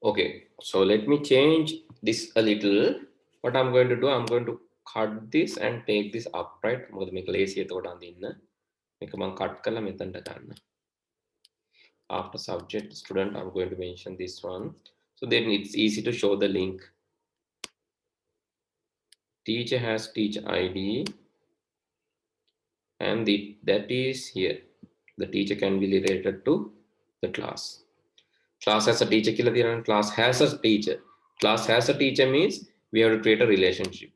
Okay, so let me change this a little. What I'm going to do, I'm going to cut this and take this up, right? මොකද මේක ලේසියට උඩන් දෙන්න. මේක මම cut කරලා මෙතනට ගන්න. After subject student, I'm going to mention this one. So then it's easy to show the link. Teacher has teacher ID and that is here. The teacher can be related to the class. Class has a teacher කියලා තියෙනවා. Class has a teacher. Class has a teacher means we have to create a relationship.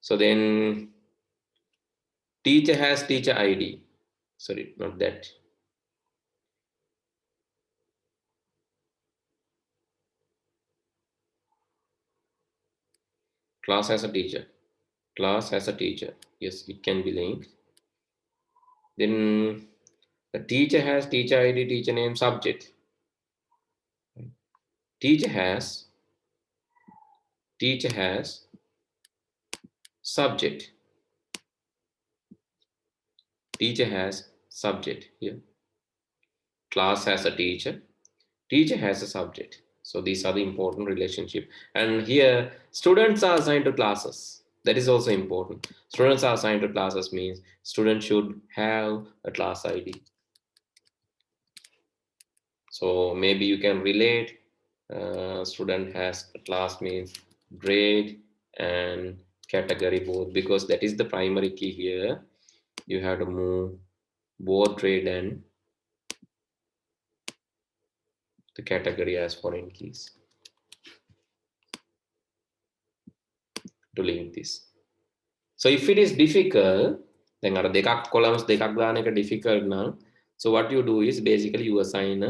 So then teacher has teacher ID. Sorry, not that. Class has a teacher. Class has a teacher. Yes, it can be linked. Then the teacher has teacher ID, teacher name, subject. Teacher has subject. Teacher has subject here. Class has a teacher. Teacher has a subject. So these are the important relationship. And here students are assigned to classes. That is also important. Students are assigned to classes means students should have a class ID. So maybe you can relate. Student has a class means grade and category both, because that is the primary key here. You have to move both grade and the category as foreign keys to link this. So if it is difficult, then අර දෙකක් columns දෙකක් දාන එක difficult නම්, so what you do is basically you assign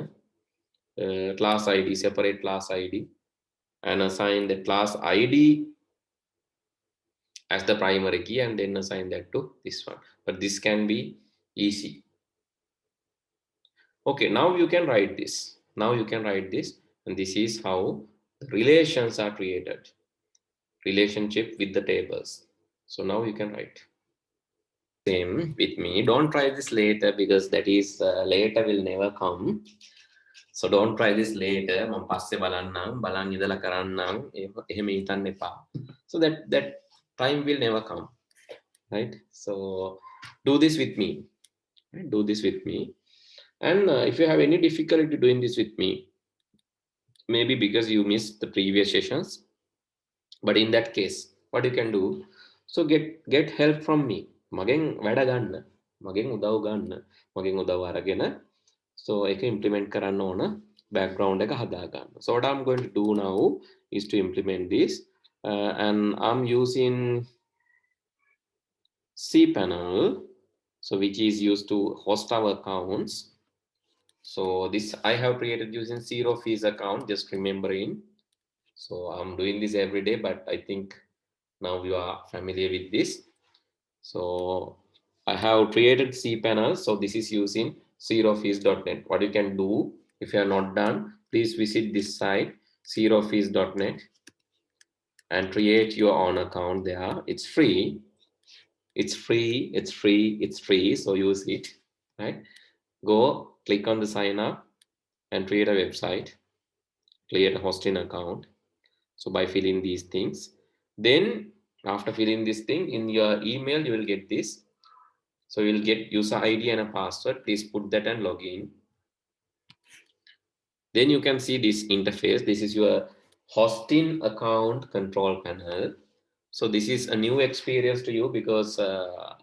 a class ID, separate class ID, and assign the class ID as the primary key, and then assign that to this one. But this can be easy. Okay, now you can write this. Now you can write this, and this is how relations are created. Relationship with the tables. So now you can write. Same with me. Don't try this later, because that is later will never come. So don't try this later. මම පස්සේ බලන්නම්, බලන් ඉඳලා කරන්නම්. එහෙම හිතන්න එපා. So that time will never come, right? So do this with me. Right? Do this with me. And if you have any difficulty doing this with me, maybe because you missed the previous sessions, but in that case, what you can do, so get help from me. මගෙන් වැඩ ගන්න, මගෙන් උදව් ගන්න, මගෙන් උදව් අරගෙන so I can implement කරන්න ඕන background එක හදා ගන්න. So what I'm going to do now is to implement this, and I'm using cPanel, so which is used to host our accounts. So this I have created using zero fees account, just remembering. So I'm doing this every day, but I think now you are familiar with this. So I have created cPanel. So this is using zerofees.net. What you can do, if you have not done, please visit this site zerofees.net and create your own account there. It's free. It's free. It's free. It's free. So use it. Right? Go click on the sign up and create a website. Create a hosting account. So by filling these things, then after filling this thing in your email, you will get this. So you'll get user ID and a password. Please put that and log in. Then you can see this interface. This is your hosting account control panel. So this is a new experience to you, because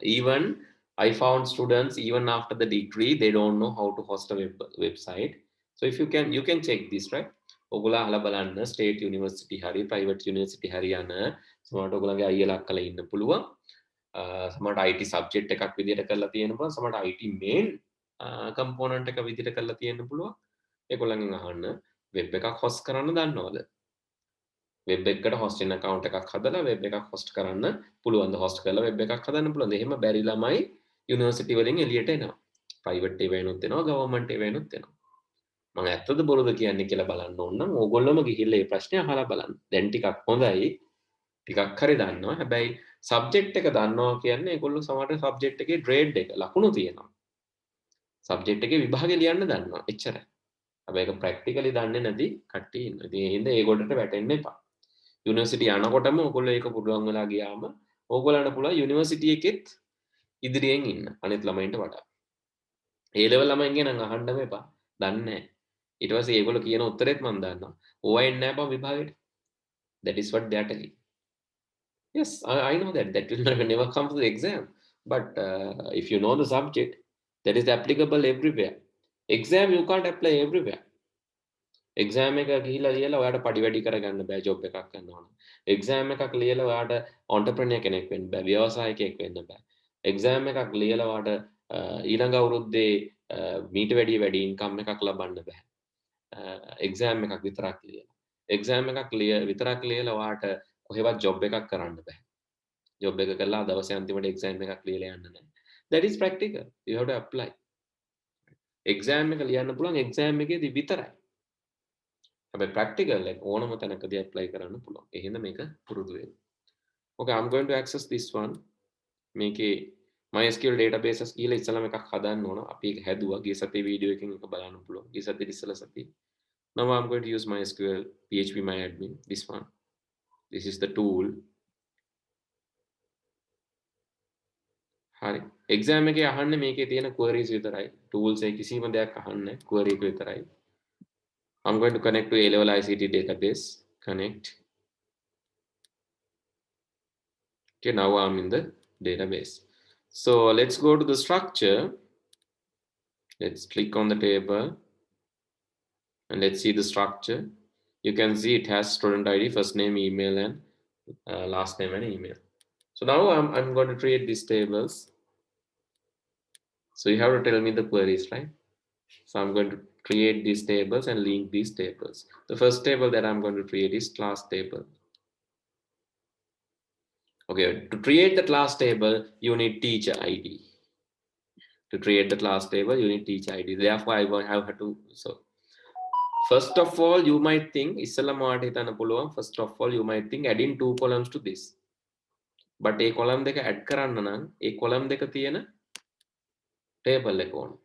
even I found students, even after the degree, they don't know how to host a website. So if you can check this, right? ඔගොල්ලෝ අහලා බලන්න state university හරි private university හරි යන සමහරට ඔයගොල්ලන්ගේ අයියලා අක්කලා ඉන්න පුළුවන්. සමහරට IT සබ්ජෙක්ට් එකක් විදිහට කරලා තියෙන්න පුළුවන්. සමහරට IT මේන් කම්පොනන්ට් එක විදිහට කරලා තියෙන්න පුළුවන්. ඒගොල්ලන්ගෙන් අහන්න වෙබ් එකක් හොස්ට් කරන්න දන්නවද? වෙබ් එකකට හොස්ටින් account එකක් හදලා වෙබ් එකක් හොස්ට් කරන්න පුළුවන්ද? හොස්ට් කරලා වෙබ් එකක් හදන්න පුළුවන්ද? එහෙම බැරි ළමයි යුනිවර්සිටි වලින් එළියට එනවා. ප්‍රයිවට් ඒවා වෙනුත් එනවා, ගවර්න්මන්ට් ඒවා වෙනුත් එනවා. මම ඇත්තද බොරුද කියන්නේ කියලා බලන්න ඕන නම් ඕගොල්ලොම ගිහිල්ලා මේ ප්‍රශ්නේ අහලා බලන්න. දැන් ටිකක් හොඳයි. ටිකක් හරි දන්නවා. හැබැයි සබ්ජෙක්ට් එක දන්නවා කියන්නේ ඒගොල්ලෝ සමහරට සබ්ජෙක්ට් එකේ ග්‍රේඩ් එක ලකුණු තියෙනවා. සබ්ජෙක්ට් එකේ විභාගෙ ලියන්න දන්නවා. එච්චරයි. හැබැයි ඒක ප්‍රැක්ටිකලි දන්නේ නැති කට්ටිය ඉන්නවා. ඉතින් ඒ හින්දා ඒගොල්ලන්ට වැටෙන්න එපා. යුනිවර්සිටි යනකොටම ඕගොල්ලෝ ඒක පුදුම වෙලා ගියාම ඕගොල්ලන්ට පුළුවන් යුනිවර්සිටි එකෙත් ඉදිරියෙන් ඉන්න අනිත් ළමයින්ට වඩා. ඒ ලෙවල් ළමයින්ගේ නම් අහන්නම එපා. දන්නේ නැහැ. ඊට පස්සේ ඒගොල්ලෝ කියන උත්තරෙත් මම දන්නවා. ඕවා එන්නේ නැහැ බං විභාගෙට. That is what they are telling. Yes, I know that. That will never come to the exam. But if you know the subject, that is applicable everywhere. Exam you can't apply everywhere. Exam එක ගිහිල්ලා ලියලා ඔයාට පඩි වැඩි කරගන්න බෑ job එකක් කරන්න ඕන. එක්සෑම් එකක් ලියලා ඔයාට ඔන්ටර්ප්‍රෙනියර් කෙනෙක් වෙන්න බෑ. ව්‍යවසායකයෙක් වෙන්න බෑ. එක්සෑම් එකක් ලියලා ඔයාට ඊළඟ අවුරුද්දේ මීට වැඩි ඉන්කම් එකක් ලබන්න බෑ. එක්සෑම් එකක් විතරක් ලියලා. එක්සෑම් එකක් විතරක් ලියලා ඔයාට කොහෙවත් ජොබ් එකක් කරන්න බෑ. ජොබ් එක කරලා දවසේ අන්තිමට එක්සෑම් එකක් ලියලා යන්න නැහැ. That is practical. You have to apply. Exam එක ලියන්න පුළුවන් එක්සෑම් එකේදී විතරයි. හැබැයි ප්‍රැක්ටිකල් එක ඕනම තැනකදී ඇප්ලයි කරන්න පුළුවන්. ඒ හින්දා මේක පුරුදු වෙන්න. Okay, I'm going to access this one. මේකේ MySQL databases කියලා ඉස්සලම එකක් හදන්න ඕන. අපි ඒක හැදුවා. ගිය සතියේ වීඩියෝ එකකින් එක බලන්න පුළුවන්. ගිය සතියේ ඉස්සල සතියේ. Now I'm going to use MySQL PHP MyAdmin. This one. This is the tool. හරි. exam එකේ අහන්නේ මේකේ තියෙන queries විතරයි. tools එක කිසිම දෙයක් අහන්නේ නැහැ. query එක විතරයි. I'm going to connect to A-level ICT database. Connect. Okay, now I'm in the database. So let's go to the structure. Let's click on the table and let's see the structure. You can see it has student ID, first name, email, and last name and email. So now I'm going to create these tables. So you have to tell me the queries, right? So I'm going to create these tables and link these tables. The first table that I'm going to create is class table. Okay, to create the class table, you need teacher ID. To create the class table, you need teacher ID. Therefore, I will have to. So first of all, you might think, first of all, you might think adding 2 columns to this. But a column deka add කරන්න නම් ඒ column දෙක තියෙන table එක ඕන.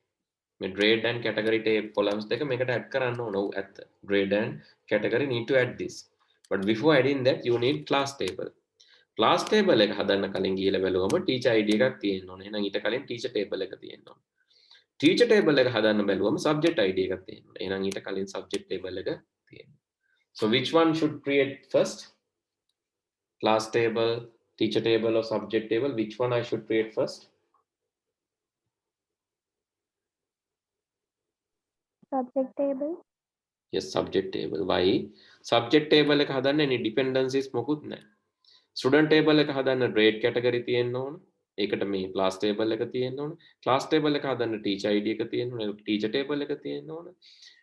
මේ grade and category table columns දෙක මේකට add කරන්න ඕන. ඔව් ඇත්ත. Grade and category need to add this. But before adding that, you need class table. Class table එක හදන්න කලින් ගිහලා බැලුවම teacher ID එකක් තියෙන්න ඕන. එහෙනම් ඊට කලින් teacher table එක තියෙන්න ඕන. Teacher table එක හදන්න බැලුවම subject ID එකක් තියෙන්න ඕන. එහෙනම් ඊට කලින් subject table එක තියෙන්න. So which one should create first? Class table, teacher table or subject table? Which one I should create first? Subject table. Yes, subject table. Why? Subject table එක හදන්න any dependencies මොකුත් නැහැ. Student table එක හදන්න grade category තියෙන්න ඕන. ඒකට මේ class table එක තියෙන්න ඕන. Class table එක හදන්න teacher ID එක තියෙන්න ඕන. Teacher table එක තියෙන්න ඕන.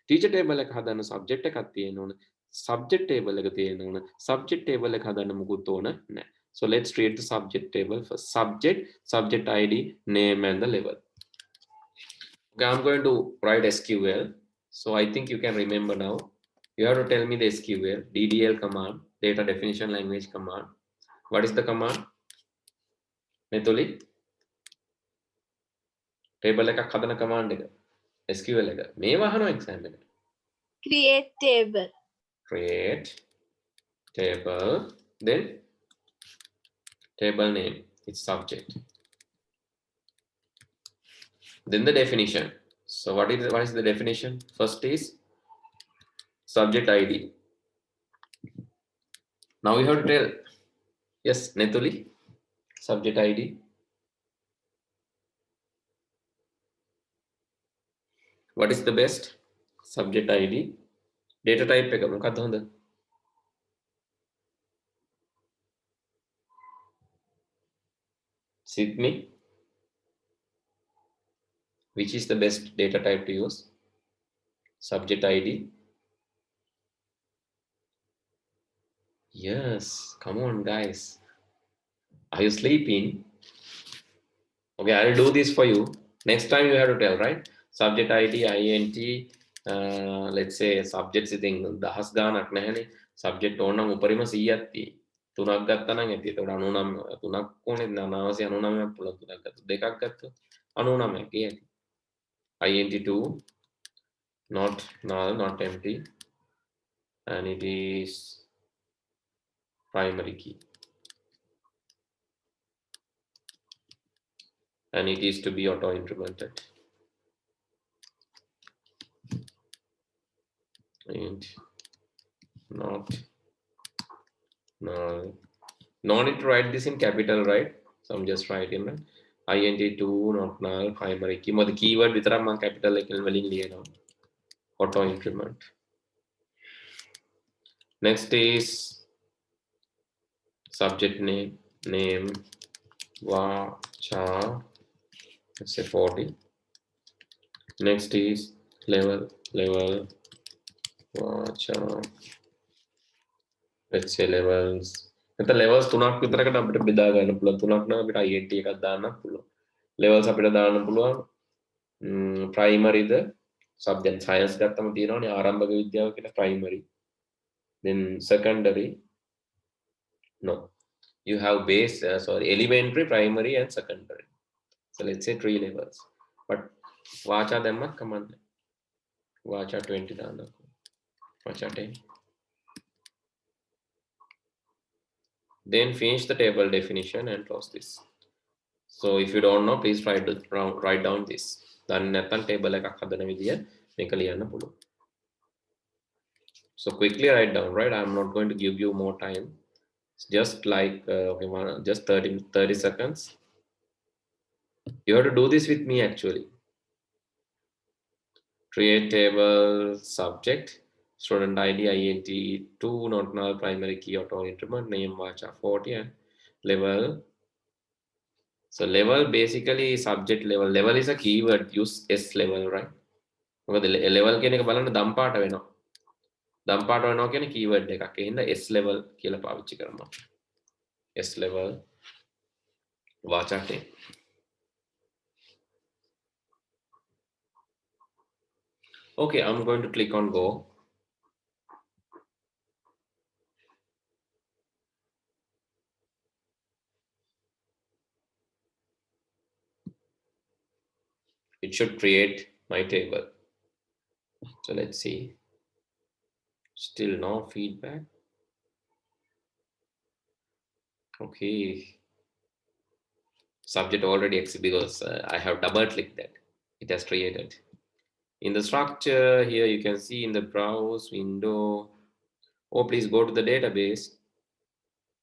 Teacher table එක හදන්න subject එකක් තියෙන්න ඕන. Subject table එක තියෙන්න ඕන. Subject table එක හදන්න මොකුත් ඕන නැහැ. So let's create the subject table first. Subject, subject ID, name and the level. Okay, I'm going to write SQL. So I think you can remember now. You have to tell me the SQL, DDL command, data definition language command. What is the command? Nethuli? Table එකක් හදන command එක. SQL එක. මේවා අහනවා exam එකට. Create table. Create table, then table name, it's subject. Then the definition. So what is the definition? First is subject ID. Now you have to tell. Yes, Nethuli. Subject ID. What is the best? Subject ID. Data type එක මොකක්ද හොඳ? Sit me. Which is the best data type to use? Subject ID. Yes, come on guys. Are you sleeping? Okay, I'll do this for you. Next time you have to tell, right? Subject ID, INT, let's say subjects ඉතින් දහස් ගාණක් නැහැනේ. Subject ඕන නම් උපරිම 100ක් තියෙයි. තුනක් ගත්තා නම් ඇති. ඒකට 99 තුනක් ඕනේ 999ක් පුළුවන් තුනක් ගත්තා. දෙකක් ගත්තොත් 99ක් ඒ ඇති. INT2 not null, not empty, and it is primary key, and it is to be auto incremented. And not null. No need to write this in capital, right? So I'm just writing int2 not null primary key. The keyword with ram capital like auto increment. Next is subject name va cha, let's say 40. Next is level va cha, let's say levels. නැත්නම් levels තුනක් විතරකට අපිට බෙදා ගන්න පුළුවන්. තුනක් නම් අපිට INT එකක් දාන්න පුළුවන්. levels අපිට දාන්න පුළුවන් primaryද subject science ගත්තම තියෙනවානේ ආරම්භක විද්‍යාව කියලා primary. Then secondary, no, you have base sorry, elementary, primary and secondary. So let's say 3 levels. But vacha දැම්මත් කමන්නේ. vacha 20 දාන්න. vacha 10. Then finish the table definition and close this. So if you don't know, please write down this. දැන් නැත්තම් table එකක් හදන විදිය මේක ලියන්න පුළුවන්. So quickly write down, right? I'm not going to give you more time. It's just like okay, just 30 seconds. You have to do this with me actually. Create table subject, student ID, int2 not null primary key auto increment, name vacha 40 and level. So level basically subject level. Level is a keyword, use S level, right? මොකද level කියන එක බලන්න දම් පාට වෙනවා. දම් පාට වෙනවා කියන්නේ keyword එකක්. ඒ හින්දා S level කියලා පාවිච්චි කරනවා. S level vacha 10. Okay, I'm going to click on go. It should create my table. So let's see. Still no feedback. Okay. Subject already exists because I have double clicked that. It has created. In the structure here, you can see in the browse window. Oh, please go to the database.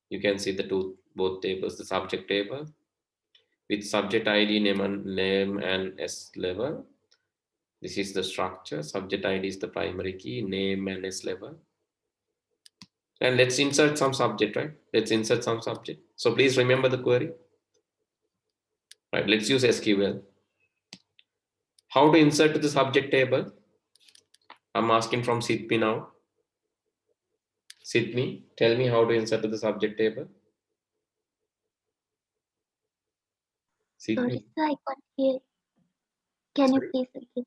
You can see both tables, the subject table with subject ID, name and S level. This is the structure. Subject ID is the primary key, name and S level. And let's insert some subject, right? Let's insert some subject. So please remember the query. Right, let's use SQL. How to insert to the subject table? I'm asking from Sidmi now. Sidmi, tell me how to insert to the subject table. Sidmi. Sorry, sir, I can't hear. Can you please again?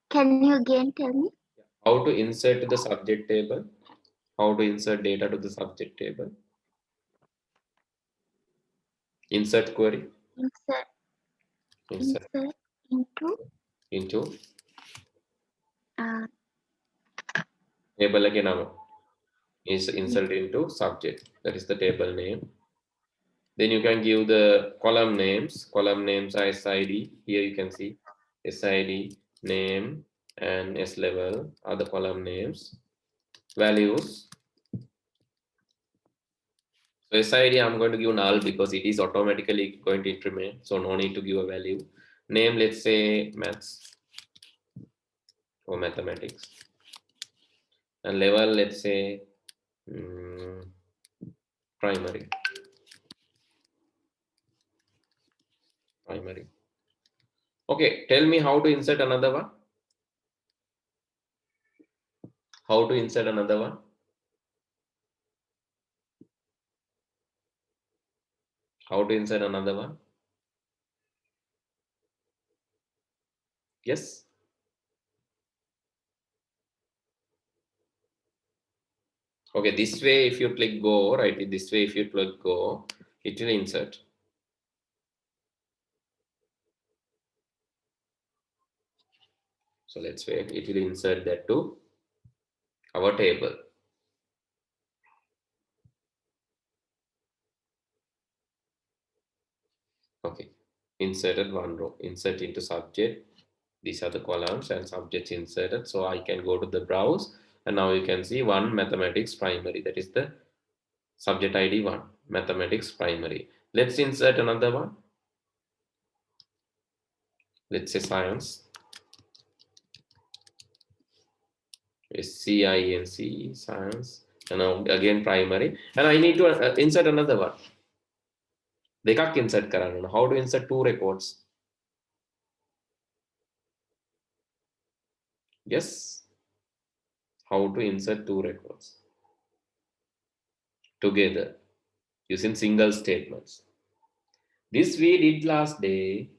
Can you again tell me? How to insert to the subject table? How to insert data to the subject table? Insert query. Insert Into uh, table again is insert into subject. That is the table name. Then you can give the column names. Column names are SID. Here you can see SID, name, and S level are the column names. Values. So SID I'm going to give null because it is automatically going to increment. So no need to give a value. Name, let's say maths or mathematics. And level, let's say primary. Primary. Okay, tell me how to insert another one. How to insert another one? How to insert another one? Yes. Okay, this way if you click go, right? This way if you click go, it will insert. So let's wait. It will insert that to our table. Okay. Inserted one row. Insert into subject. These are the columns and subjects inserted. So I can go to the browse and now you can see one mathematics primary. That is the subject ID 1, mathematics primary. Let's insert another one. Let's say science. SCINC, science. And now again primary. And I need to insert another one. දෙකක් insert කරන්න ඕන. How to insert two records? Yes. How to insert two records together using single statements. This we did last day.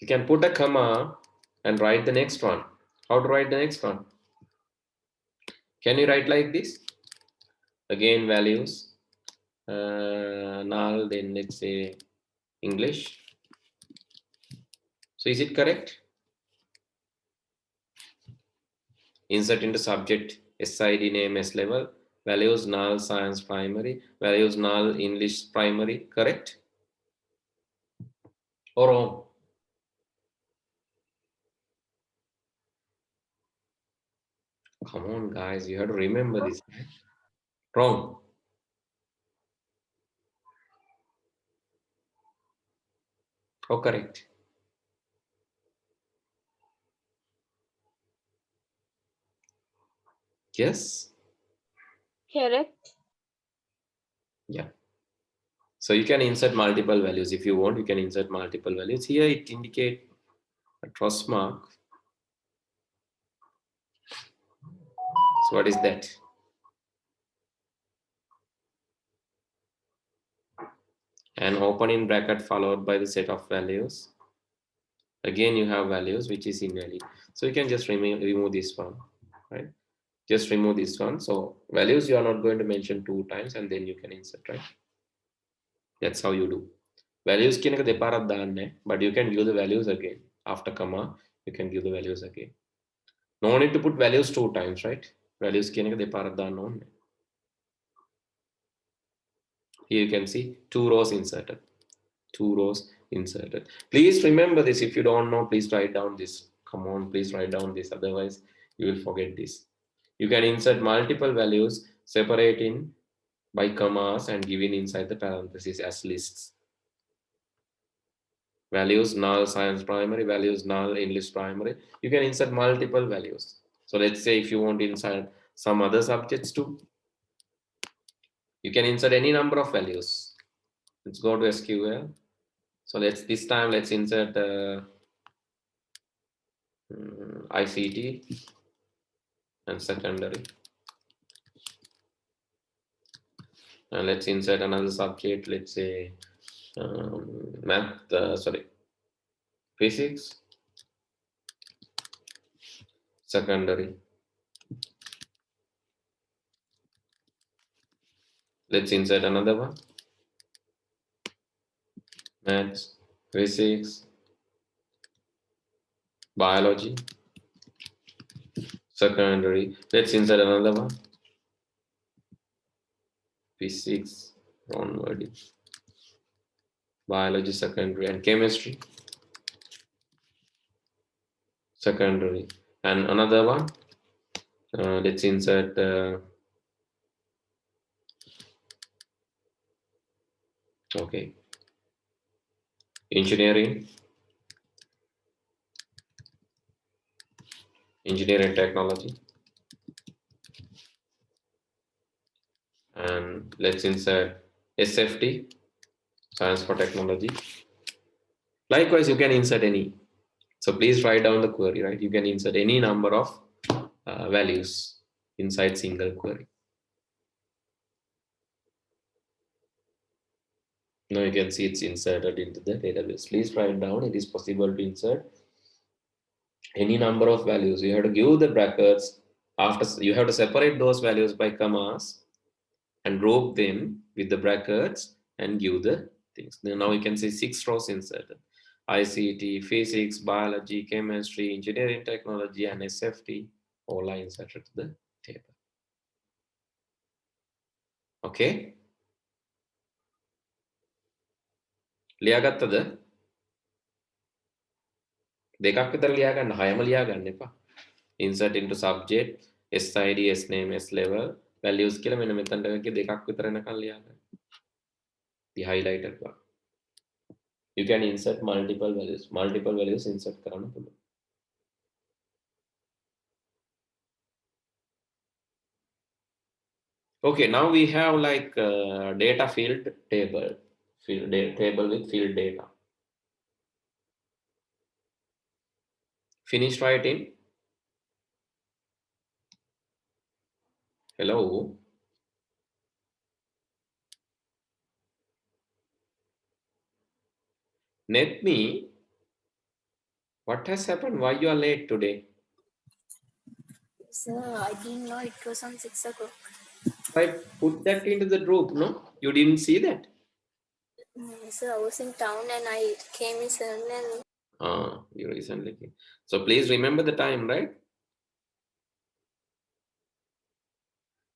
You can put a comma and write the next one. How to write the next one? Can you write like this? Again, values, null, then let's say English. So is it correct? Insert into subject, SID name, S level, values null, science primary, values null, English primary, correct? Or wrong? Come on, guys, you have to remember this. Wrong. Oh, correct. Yes. Correct. Yeah. So you can insert multiple values if you want. You can insert multiple values. Here it indicate a trust mark. So what is that? An opening bracket followed by the set of values. Again, you have values which is invalid. So you can just remove this one, right? Just remove this one. So values you are not going to mention 2 times and then you can insert, right? That's how you do. Values කියන එක දෙපාරක් දාන්නේ, but you can give the values again. After comma, you can give the values again. No need to put values 2 times, right? Values කියන එක දෙපාරක් දාන්න ඕනේ. Here you can see 2 rows inserted. 2 rows inserted. Please remember this. If you don't know, please write down this. Come on, please write down this. Otherwise, you will forget this. You can insert multiple values, separating by commas and giving inside the parentheses as lists. Values null science primary, values null English primary. You can insert multiple values. So let's say if you want to insert some other subjects too, you can insert any number of values. Let's go to SQL. So this time let's insert ICT and secondary. And let's insert another subject. Let's say physics, secondary. Let's insert another one. Maths, physics, biology, secondary. Let's insert another one. Physics, wrong wording. Biology, secondary, and chemistry, secondary. And another one. Let's insert okay, engineering, engineering technology, and let's insert SFT, science for technology. Likewise, you can insert any. So please write down the query, right? You can insert any number of values inside single query. Now you can see it's inserted into the database. Please write down. It is possible to insert any number of values. You have to give the brackets. After you have to separate those values by commas and group them with the brackets and give the things. Now you can see 6 rows inserted. ICT, physics, biology, chemistry, engineering technology, and SFT, all are inserted to the table. Okay? ලියාගත්තද? දෙකක් විතර ලියාගන්න, හයම ලියාගන්න එපා. Insert into subject, SID, S name, S level, values කියලා මෙන්න මෙතනට වගේ දෙකක් විතර එනකන් ලියාගන්න. The highlighted one. You can insert multiple values insert කරන්න පුළුවන්. Okay, now we have like data field table, table with field data. Finish writing. Hello. Net me. What has happened? Why you are late today? Sir, I didn't know it was on 6 o'clock. I put that into the group, no? You didn't see that? Sir, I was in town and I came in suddenly and You recently came. So please remember the time, right?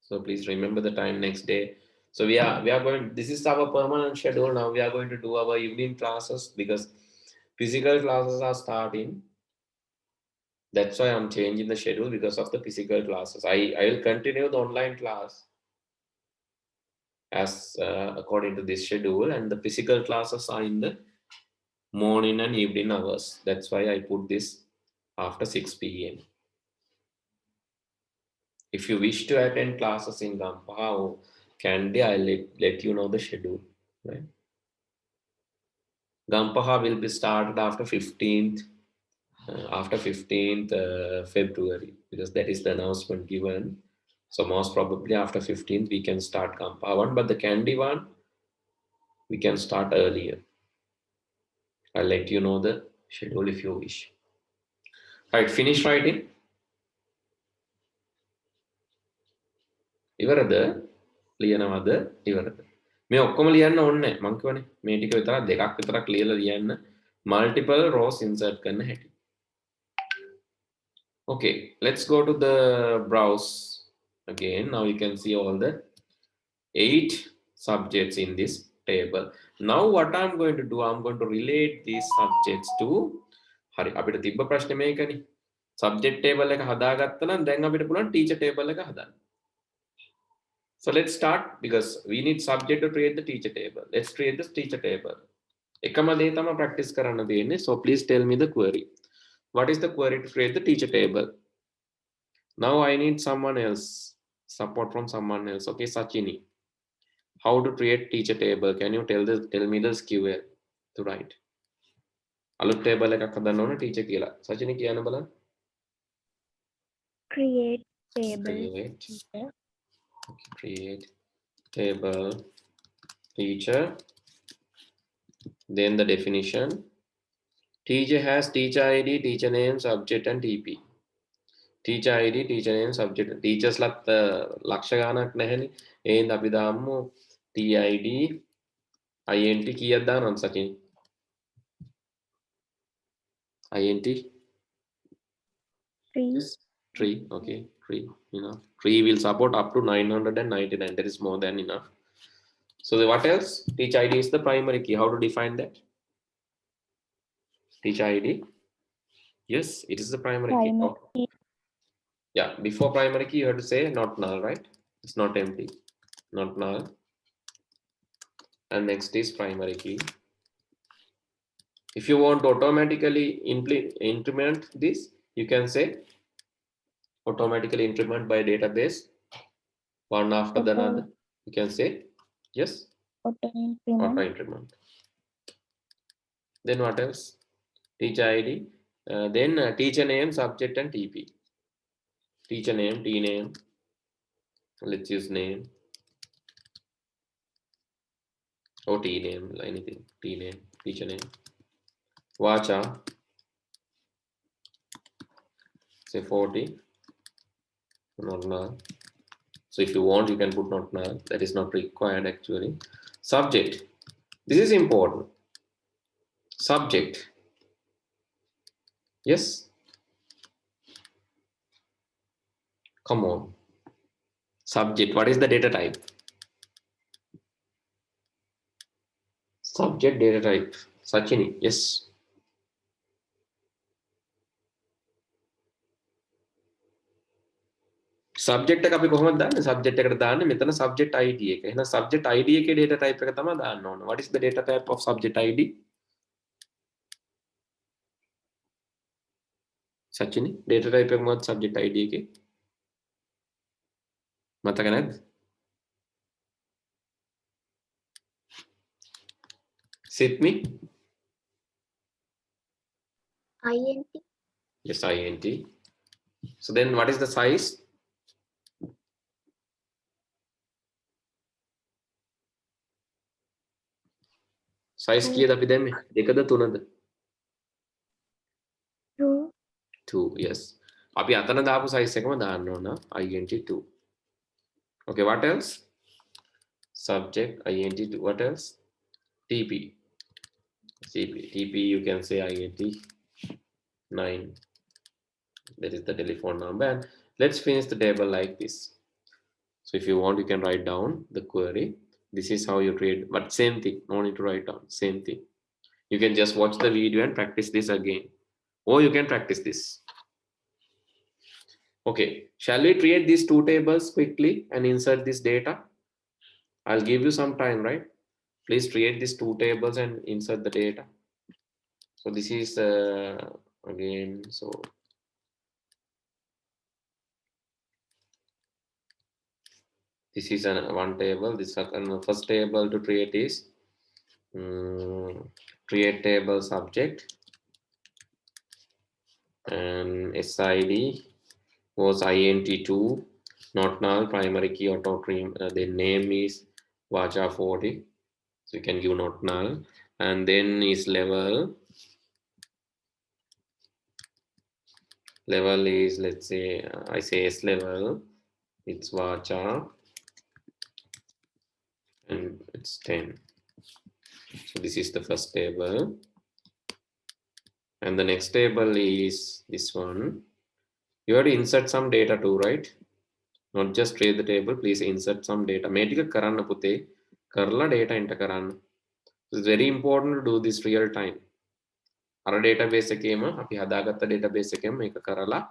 So please remember the time next day. So we are going, this is our permanent schedule now. We are going to do our evening classes because physical classes are starting. That's why I'm changing the schedule because of the physical classes. I will continue the online class as according to this schedule, and the physical classes are in the morning and evening hours. That's why I put this after 6 p.m. If you wish to attend classes in Gampaha or Kandy, I'll let you know the schedule. Right? Gampaha will be started after 15th February, because that is the announcement given. So most probably after 15th we can start Gampaha one, but the Kandy one we can start earlier. I'll let you know the schedule if you wish. Right, finish writing. ඉවරද? ලියනවද? ඉවරද? මේ ඔක්කොම ලියන්න ඕනේ නැහැ. මං කියවනේ මේ ටික විතරක් දෙකක් විතරක් ලියලා ලියන්න. Multiple rows insert කරන්න හැටි. Okay, let's go to the browse again. Now you can see all the 8 subjects in this table. Now what I'm going to do, I'm going to relate these subjects to හරි අපිට තිබ්බ ප්‍රශ්නේ මේකනේ. Subject table එක හදාගත්තා නම් දැන් අපිට පුළුවන් teacher table එක හදන්න. So let's start because we need subject to create the teacher table. Let's create this teacher table. එකම දේ තමයි practice කරන්න දෙන්නේ. So please tell me the query. What is the query to create the teacher table? Now I need someone else, support from someone else. Okay, Sachini. How to create teacher table? Can you tell me the SQL to write? අලුත් table එකක් හදන්න ඕන teacher කියලා. Sachini කියන්න බලන්න. Create table. Create table teacher. Then the definition. Teacher has teacher ID, teacher name, subject and TP. Teacher ID, teacher name, subject. Teachers ලත් ලක්ෂ ගානක් නැහැනේ. එහෙනම් අපි දාමු TID INT කීයක් දානවද සචින්? INT 3. yes, 3. Okay, 3 enough. 3 will support up to 999. That is more than enough. So what else? Teacher ID is the primary key. How to define that? Teacher ID. Yes, it is the primary key. Yeah, before primary key you have to say not null, right? It's not empty, not null. And next is primary key. If you want to automatically increment this, you can say automatically increment by database one after the another. You can say yes, auto increment. Then what else? Teacher ID, then teacher name, subject and TP. Teacher name, T name, let's use name or T name, anything. T name, teacher name. Vacha, say 40, not null. So if you want, you can put not null. That is not required actually. Subject, this is important. Subject, Yes. Come on. Subject. What is the data type? Subject data type. Sachini. Yes. Subject එක අපි කොහොමද දාන්නේ? Subject එකට දාන්නේ මෙතන subject ID එක. එහෙනම් subject ID එකේ data type එක තමයි දාන්න ඕන. What is the data type of subject ID? Sachini, data type එක මොකක්ද subject ID එකේ? මතක නැද්ද? Sit me. INT. Yes, INT. So then what is the size? Size කීයද අපි දැම්මේ? දෙකද තුනද? 2. 2. Yes. අපි අතන දාපු size එකම දාන්න ඕන. INT 2. Okay, what else? Subject INT 2. What else? TP. TP you can say INT 9. That is the telephone number. And let's finish the table like this. So if you want, you can write down the query. This is how you create, but same thing, no need to write down, same thing. You can just watch the video and practice this again. Or you can practice this. Okay, shall we create these two tables quickly and insert this data? I'll give you some time, right? Please create these two tables and insert the data. So this is again, so this is one table. This first table to create is create table subject, and SID was INT2, not null, primary key auto cream. The name is Vacha 40, so you can give not null, and then is level. Level is, let's say, I say S level, it's Vacha, and it's 10. So this is the first table. And the next table is this one. You have to insert some data too, right? Not just create the table, please insert some data. මේ ටික කරන්න පුතේ. කරලා data enter කරන්න. It's very important to do this real time. අර database එකේම අපි හදාගත්ත database එකේම මේක කරලා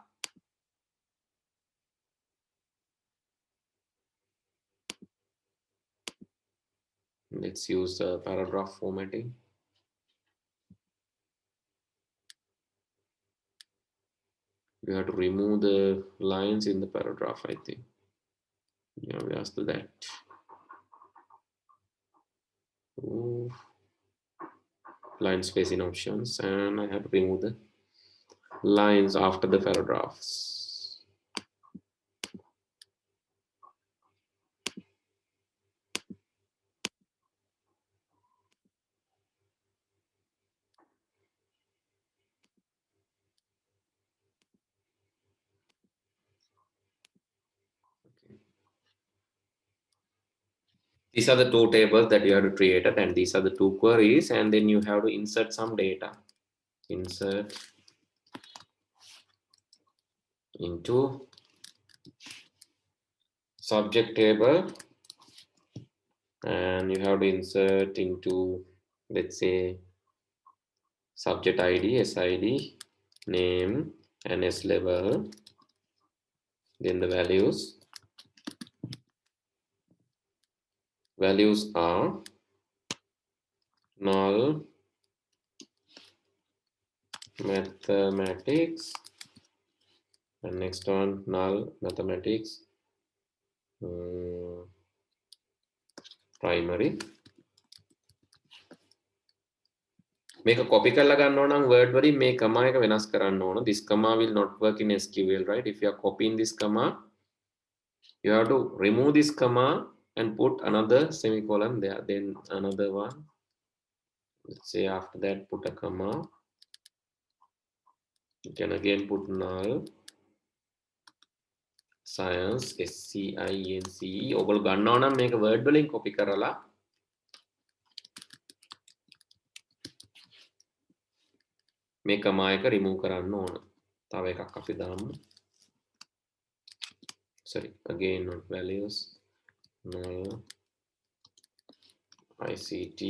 let's use paragraph formatting. You have to remove the lines in the paragraph, I think. Yeah, we asked that. Ooh. Line spacing options, and I have to remove the lines after the paragraphs. These are the two tables that you have to create, and these are the two queries, and then you have to insert some data. Insert into subject table, and you have to insert into, let's say, subject ID, SID, name, and S level, then the values. Values are null, mathematics, and next one null, mathematics, primary. Make a copy කරලා ගන්න ඕන නම් word වලින් මේ comma එක වෙනස් කරන්න ඕන. This comma will not work in SQL, right? If you are copying this comma, you have to remove this comma and put another semicolon there, then another one. Let's say after that put a comma. You can again put null, science, SCINCE. ඔයගොල්ලෝ ගන්නවා නම් මේක word වලින් copy කරලා මේ කමා එක remove කරන්න ඕන. තව එකක් අපි දාමු. Sorry, again not values. No ICT